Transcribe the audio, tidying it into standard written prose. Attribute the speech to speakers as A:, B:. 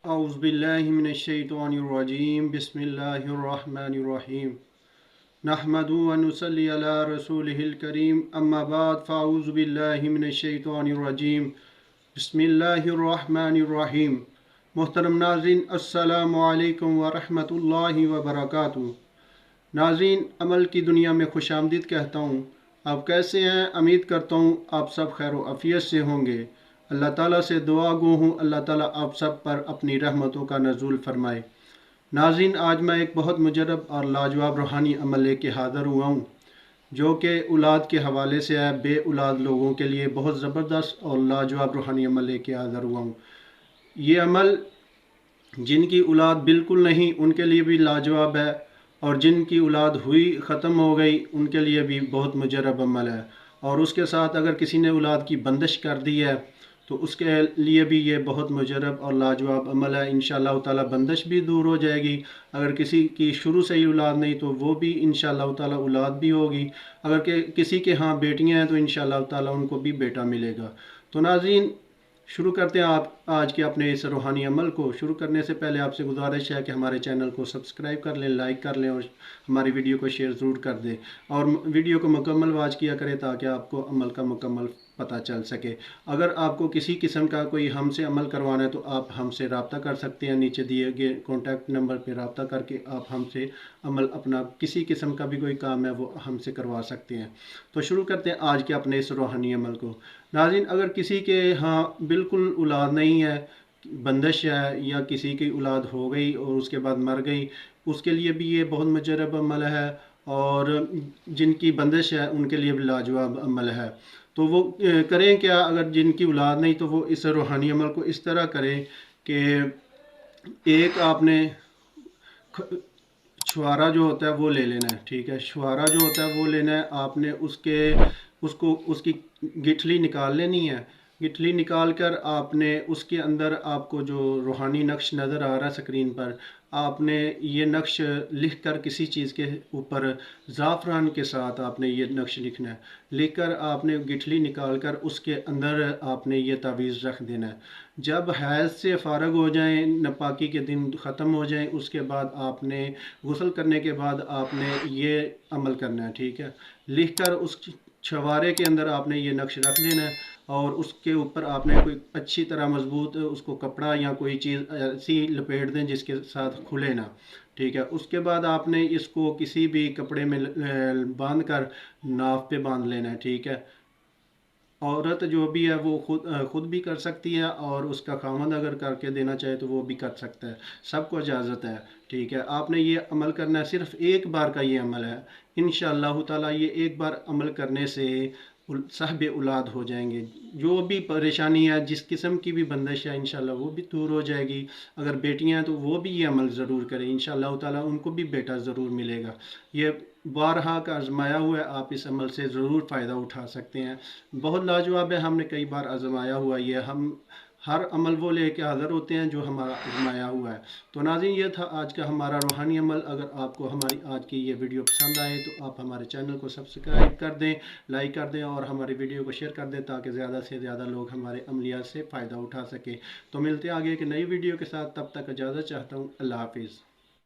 A: अऊज़ु बिल्लाहि मिनश्शैतानिर्रजीम बिस्मिल्लाहिर्रहमानिर्रहीम नहमदुहु व नुसल्ली अला रसूलिहिल करीम अम्मा बाद फ़अऊज़ु बिल्लाहि मिनश्शैतानिर्रजीम बिस्मिल्लाहिर्रहमानिर्रहीम। मोहतरम नाज़रीन, अस्सलामु अलैकुम व रहमतुल्लाहि व बरकातुहू। नाज़रीन, अमल की दुनिया में खुशामदीद कहता हूँ। आप कैसे हैं? उम्मीद करता हूँ आप सब खैर व आफ़ियत से होंगे। अल्लाह ताला से दुआ गो हूँ अल्लाह ताला आप सब पर अपनी रहमतों का नज़ूल फरमाए। नाज़रीन, आज मैं एक बहुत मुजरब और लाजवाब रूहानी अमल लेके हाज़िर हुआ हूँ, जो कि औलाद के हवाले से है। बे औलाद लोगों के लिए बहुत ज़बरदस्त और लाजवाब रूहानी अमल लेके हाज़िर हुआ हूँ। ये अमल जिनकी औलाद बिल्कुल नहीं उनके लिए भी लाजवाब है, और जिनकी औलाद हुई ख़त्म हो गई उनके लिए भी बहुत मुजरब अमल है। और उसके साथ अगर किसी ने औलाद की बंदिश कर दी है तो उसके लिए भी ये बहुत मुजरब और लाजवाब अमल है। इंशाअल्लाह ताला बंदिश भी दूर हो जाएगी। अगर किसी की शुरू से ही औलाद नहीं तो वो भी इंशाअल्लाह ताला औलाद भी होगी। अगर किसी के यहाँ बेटियाँ हैं तो इंशाअल्लाह ताला उनको भी बेटा मिलेगा। तो नाज़रीन, शुरू करते हैं आप आज के अपने इस रूहानी अमल को। शुरू करने से पहले आपसे गुजारिश है कि हमारे चैनल को सब्सक्राइब कर लें, लाइक कर लें और हमारी वीडियो को शेयर ज़रूर कर दें, और वीडियो को मुकम्मल वॉच किया करें ताकि आपको अमल का मुकम्मल पता चल सके। अगर आपको किसी किस्म का कोई हमसे अमल करवाना है तो आप हमसे रब्ता कर सकते हैं। नीचे दिए गए कॉन्टैक्ट नंबर पर रब्ता करके आप हमसे अमल अपना किसी किस्म का भी कोई काम है वो हमसे करवा सकते हैं। तो शुरू करते हैं आज के अपने इस रूहानी अमल को। नाज़रीन, अगर किसी के यहाँ बिल्कुल औलाद नहीं है, बंदिश है, या किसी की औलाद हो गई और उसके बाद मर गई, उसके लिए भी ये बहुत मुजरब अमल है। और जिनकी बंदिश है उनके लिए भी लाजवाब अमल है। तो वो करें क्या? अगर जिनकी औलाद नहीं तो वो इस रूहानी अमल को इस तरह करें कि एक आपने छुआरा जो होता है वो ले लेना है। ठीक है, छुआरा जो होता है वो लेना है आपने। उसकी गिठली निकाल लेनी है। गिठली निकाल कर आपने उसके अंदर आपको जो रूहानी नक्श नज़र आ रहा है स्क्रीन पर, आपने ये नक्श लिख कर किसी चीज़ के ऊपर ज़ाफ़रान के साथ आपने ये नक्श लिखना है। लिख कर आपने गिठली निकाल कर उसके अंदर आपने ये तावीज़ रख देना है। जब हैज़ से फ़ारग हो जाएं, नापाकी के दिन ख़त्म हो जाएं, उसके बाद आपने गुस्ल करने के बाद आपने ये अमल करना है। ठीक है, लिख कर उस छवारे के अंदर आपने ये नक्श रख देना है, और उसके ऊपर आपने कोई अच्छी तरह मजबूत उसको कपड़ा या कोई चीज़ ऐसी लपेट दें जिसके साथ खुले ना। ठीक है, उसके बाद आपने इसको किसी भी कपड़े में बांध कर नाव पे बांध लेना है। ठीक है, औरत जो भी है वो खुद भी कर सकती है, और उसका खामद अगर करके देना चाहे तो वो भी कर सकता है। सबको इजाज़त है। ठीक है, आपने ये अमल करना है, सिर्फ एक बार का ये अमल है। इंशाअल्लाह ताला ये एक बार अमल करने से साहिब औलाद हो जाएंगे। जो भी परेशानी है, जिस किस्म की भी बंदिश है, इंशाअल्लाह वो भी दूर हो जाएगी। अगर बेटियां हैं तो वो भी ये अमल ज़रूर करें, इंशाअल्लाह ताला उनको भी बेटा ज़रूर मिलेगा। ये बारहा का आजमाया हुआ है, आप इस अमल से ज़रूर फ़ायदा उठा सकते हैं। बहुत लाजवाब है, हमने कई बार आजमाया हुआ। ये हम हर अमल वो लेके हाज़िर होते हैं जो हमारा आजमाया हुआ है। तो नाज़रीन, ये था आज का हमारा रूहानी अमल। अगर आपको हमारी आज की ये वीडियो पसंद आए तो आप हमारे चैनल को सब्सक्राइब कर दें, लाइक कर दें, और हमारी वीडियो को शेयर कर दें ताकि ज़्यादा से ज़्यादा लोग हमारे अमलियात से फ़ायदा उठा सकें। तो मिलते हैं आगे एक नई वीडियो के साथ, तब तक इजाज़त चाहता हूँ। अल्लाह हाफिज़।